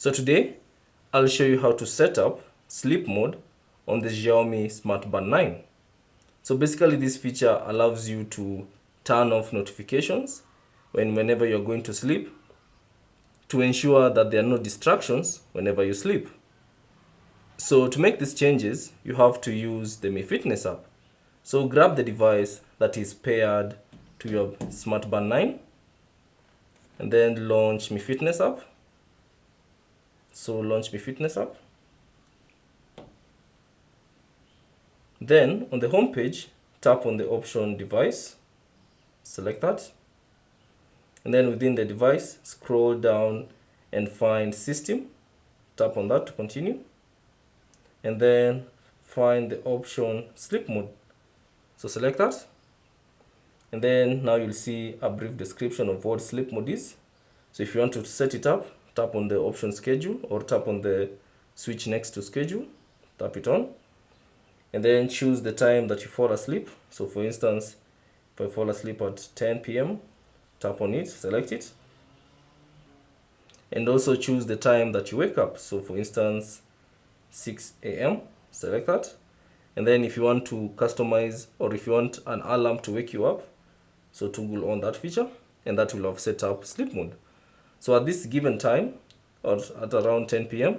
So today, I'll show you how to set up sleep mode on the Xiaomi Smart Band 9. So basically this feature allows you to turn off notifications whenever you're going to sleep to ensure that there are no distractions whenever you sleep. So to make these changes, you have to use the Mi Fitness app. So grab the device that is paired to your Smart Band 9 and then launch Mi Fitness app. So launch Mi Fitness app. Then on the home page, tap on the option device, select that. And then within the device, scroll down and find system. Tap on that to continue. And then find the option sleep mode. So select that. And then now you'll see a brief description of what sleep mode is. So if you want to set it up, tap on the option schedule or tap on the switch next to schedule, tap it on. And then choose the time that you fall asleep. So for instance, if I fall asleep at 10 p.m., tap on it, select it. And also choose the time that you wake up. So for instance, 6 a.m., select that. And then if you want to customize or if you want an alarm to wake you up, so toggle on that feature and that will have set up sleep mode. So at this given time or at around 10 p.m.,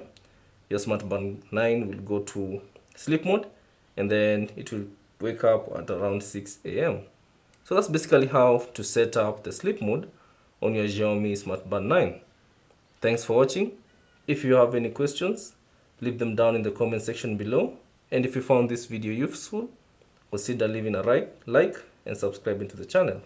your Smart Band 9 will go to sleep mode and then it will wake up at around 6 a.m. So that's basically how to set up the sleep mode on your Xiaomi Smart Band 9. Thanks for watching. If you have any questions, leave them down in the comment section below. And if you found this video useful, consider leaving a like and subscribing to the channel.